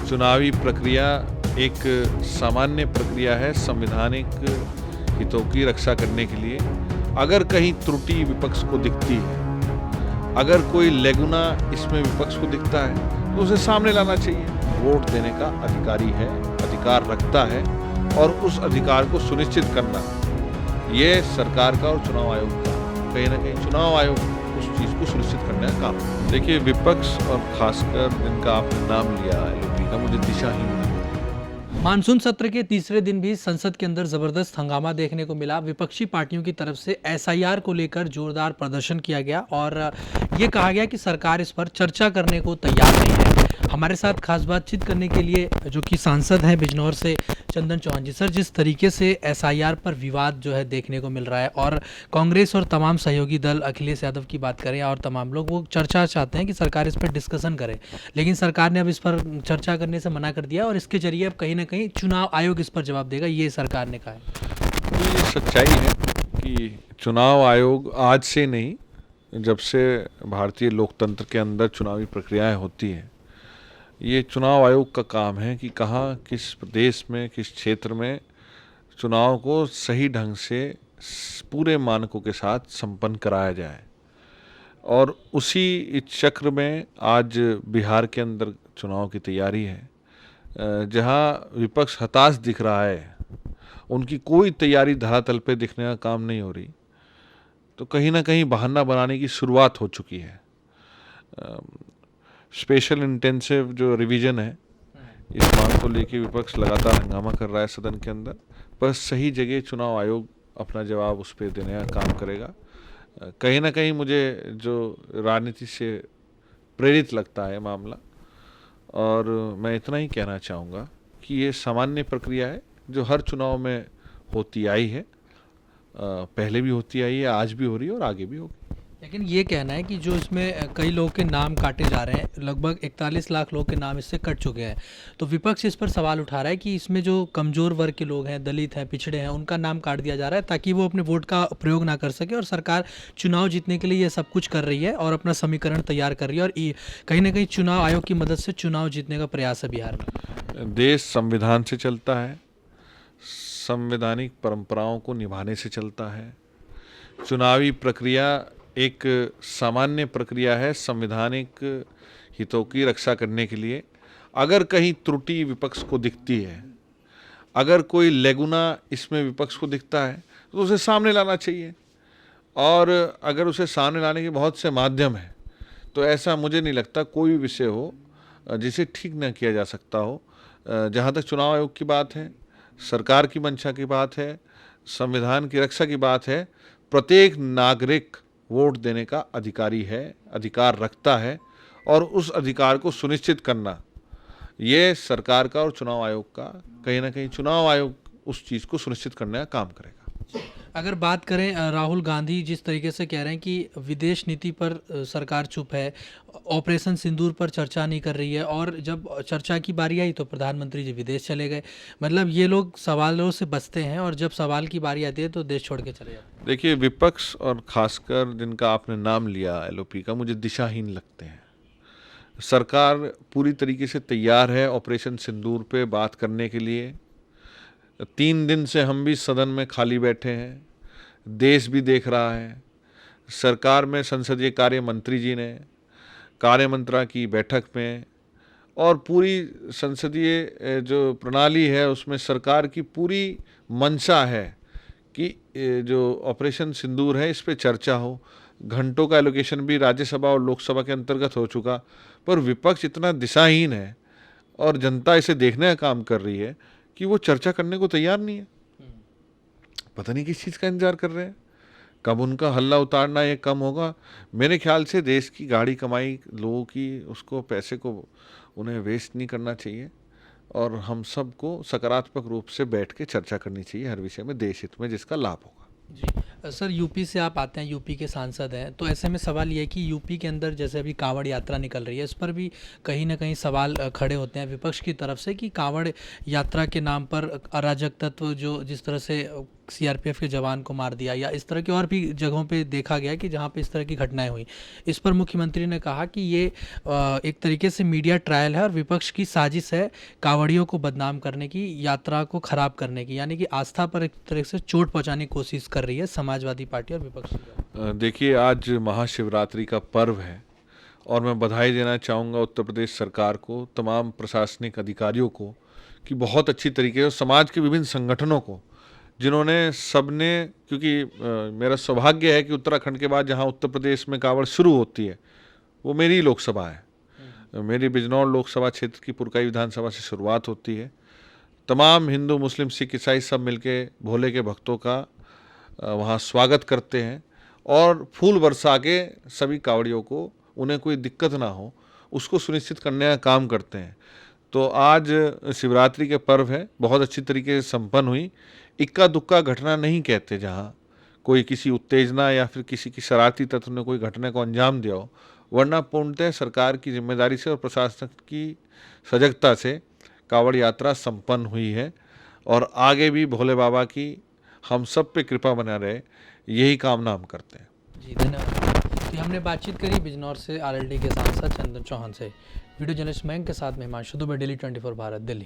चुनावी प्रक्रिया एक सामान्य प्रक्रिया है संवैधानिक हितों की रक्षा करने के लिए। अगर कहीं त्रुटि विपक्ष को दिखती है, अगर कोई लेगुना इसमें विपक्ष को दिखता है तो उसे सामने लाना चाहिए। वोट देने का अधिकार रखता है और उस अधिकार को सुनिश्चित करना ये सरकार का और चुनाव आयोग का, कहीं ना कहीं चुनाव आयोग उस चीज़ को सुनिश्चित करने का काम है। देखिए, विपक्ष और खासकर जिनका आपने नाम लिया एलओपी का, मुझे दिशाहीन लगता है। मानसून सत्र के तीसरे दिन भी संसद के अंदर जबरदस्त हंगामा देखने को मिला। विपक्षी पार्टियों की तरफ से एसआईआर को लेकर जोरदार प्रदर्शन किया गया और ये कहा गया कि सरकार इस पर चर्चा करने को तैयार नहीं है। हमारे साथ खास बातचीत करने के लिए जो कि सांसद हैं बिजनौर से चंदन चौहान जी। सर, जिस तरीके से एसआईआर पर विवाद जो है देखने को मिल रहा है और कांग्रेस और तमाम सहयोगी दल, अखिलेश यादव की बात करें और तमाम लोग, वो चर्चा चाहते हैं कि सरकार इस पर डिस्कशन करे, लेकिन सरकार ने अब इस पर चर्चा करने से मना कर दिया और इसके जरिए अब कहीं ना कहीं चुनाव आयोग इस पर जवाब देगा, ये सरकार ने कहा है। तो ये सच्चाई है कि चुनाव आयोग आज से नहीं, जब से भारतीय लोकतंत्र के अंदर चुनावी प्रक्रियाएं होती हैं, ये चुनाव आयोग का काम है कि कहाँ, किस प्रदेश में, किस क्षेत्र में चुनाव को सही ढंग से पूरे मानकों के साथ संपन्न कराया जाए। और उसी चक्र में आज बिहार के अंदर चुनाव की तैयारी है, जहाँ विपक्ष हताश दिख रहा है, उनकी कोई तैयारी धरातल पे दिखने का काम नहीं हो रही, तो कहीं ना कहीं बहाना बनाने की शुरुआत हो चुकी है। स्पेशल इंटेंसिव जो रिवीजन है, इस मांग को लेके विपक्ष लगातार हंगामा कर रहा है सदन के अंदर, पर सही जगह चुनाव आयोग अपना जवाब उस पर देने का काम करेगा। कहीं ना कहीं मुझे जो राजनीति से प्रेरित लगता है मामला, और मैं इतना ही कहना चाहूँगा कि ये सामान्य प्रक्रिया है जो हर चुनाव में होती आई है, पहले भी होती आई है, आज भी हो रही है और आगे भी होगी। लेकिन ये कहना है कि जो इसमें कई लोगों के नाम काटे जा रहे हैं, लगभग 41 लाख लोग के नाम इससे कट चुके हैं, तो विपक्ष इस पर सवाल उठा रहा है कि इसमें जो कमज़ोर वर्ग के लोग हैं, दलित हैं, पिछड़े हैं, उनका नाम काट दिया जा रहा है ताकि वो अपने वोट का प्रयोग ना कर सके, और सरकार चुनाव जीतने के लिए ये सब कुछ कर रही है और अपना समीकरण तैयार कर रही है और कहीं ना कहीं चुनाव आयोग की मदद से चुनाव जीतने का प्रयास है बिहार में। देश संविधान से चलता है, संवैधानिक परंपराओं को निभाने से चलता है। चुनावी प्रक्रिया एक सामान्य प्रक्रिया है संवैधानिक हितों की रक्षा करने के लिए। अगर कहीं त्रुटि विपक्ष को दिखती है, अगर कोई लेगुना इसमें विपक्ष को दिखता है तो उसे सामने लाना चाहिए, और अगर उसे सामने लाने के बहुत से माध्यम हैं, तो ऐसा मुझे नहीं लगता कोई भी विषय हो जिसे ठीक न किया जा सकता हो। जहाँ तक चुनाव आयोग की बात है, सरकार की मंशा की बात है, संविधान की रक्षा की बात है, प्रत्येक नागरिक वोट देने का अधिकार रखता है और उस अधिकार को सुनिश्चित करना ये सरकार का और चुनाव आयोग का, कहीं ना कहीं चुनाव आयोग उस चीज़ को सुनिश्चित करने का काम करेगा। अगर बात करें, राहुल गांधी जिस तरीके से कह रहे हैं कि विदेश नीति पर सरकार चुप है, ऑपरेशन सिंदूर पर चर्चा नहीं कर रही है, और जब चर्चा की बारी आई तो प्रधानमंत्री जी विदेश चले गए, मतलब ये लोग सवालों से बचते हैं और जब सवाल की बारी आती है तो देश छोड़ के चले जाते हैं। देखिए, विपक्ष और खासकर जिनका आपने नाम लिया एलओपी का, मुझे दिशाहीन लगते हैं। सरकार पूरी तरीके से तैयार है ऑपरेशन सिंदूर पे बात करने के लिए। 3 दिन से हम भी सदन में खाली बैठे हैं, देश भी देख रहा है। सरकार में संसदीय कार्य मंत्री जी ने कार्यमंत्रा की बैठक में और पूरी संसदीय जो प्रणाली है उसमें सरकार की पूरी मंशा है कि जो ऑपरेशन सिंदूर है इस पे चर्चा हो। घंटों का एलोकेशन भी राज्यसभा और लोकसभा के अंतर्गत हो चुका, पर विपक्ष इतना दिशाहीन है और जनता इसे देखने का काम कर रही है कि वो चर्चा करने को तैयार नहीं है। पता नहीं किस चीज़ का इंतजार कर रहे हैं, कब उनका हल्ला उतारना ये कम होगा। मेरे ख्याल से देश की गाड़ी कमाई लोगों की, उसको पैसे को उन्हें वेस्ट नहीं करना चाहिए, और हम सबको सकारात्मक रूप से बैठ के चर्चा करनी चाहिए हर विषय में, देश हित में जिसका लाभ होगा। जी सर, यूपी से आप आते हैं, यूपी के सांसद हैं, तो ऐसे में सवाल ये है कि यूपी के अंदर जैसे अभी कांवड़ यात्रा निकल रही है, इस पर भी कहीं ना कहीं सवाल खड़े होते हैं विपक्ष की तरफ से कि कांवड़ यात्रा के नाम पर अराजक तत्व जो जिस तरह से सीआरपीएफ के जवान को मार दिया, या इस तरह की और भी जगहों पे देखा गया कि जहाँ पे इस तरह की घटनाएं हुई। इस पर मुख्यमंत्री ने कहा कि ये एक तरीके से मीडिया ट्रायल है और विपक्ष की साजिश है कांवड़ियों को बदनाम करने की, यात्रा को खराब करने की, यानी कि आस्था पर एक तरह से चोट पहुंचाने की कोशिश कर रही है समाजवादी पार्टी और विपक्षी दल। देखिए, आज महाशिवरात्रि का पर्व है और मैं बधाई देना चाहूँगा उत्तर प्रदेश सरकार को, तमाम प्रशासनिक अधिकारियों को कि बहुत अच्छी तरीके से समाज के विभिन्न संगठनों को, जिन्होंने सबने, क्योंकि मेरा सौभाग्य है कि उत्तराखंड के बाद जहाँ उत्तर प्रदेश में कांवड़ शुरू होती है वो मेरी लोकसभा है। मेरी बिजनौर लोकसभा क्षेत्र की पुरकाई विधानसभा से शुरुआत होती है। तमाम हिंदू, मुस्लिम, सिख, ईसाई सब मिलके भोले के भक्तों का वहाँ स्वागत करते हैं और फूल बरसा के सभी कांवड़ियों को, उन्हें कोई दिक्कत ना हो उसको सुनिश्चित करने का काम करते हैं। तो आज शिवरात्रि के पर्व है, बहुत अच्छी तरीके से संपन्न हुई। इक्का दुक्का घटना नहीं कहते जहाँ कोई किसी उत्तेजना या फिर किसी की शरारती तत्व ने कोई घटना को अंजाम दिया हो, वरना पूर्णतः सरकार की जिम्मेदारी से और प्रशासन की सजगता से कांवड़ यात्रा संपन्न हुई है और आगे भी भोले बाबा की हम सब पे कृपा बना रहे, यही कामना हम करते हैं। जी धन्यवाद। तो हमने बातचीत करी बिजनौर से आरएलडी के सांसद चंदन चौहान से। वीडियो जर्नलिस्ट मयंक के साथ में हिमांशु दुबे, डेली 24 भारत, दिल्ली।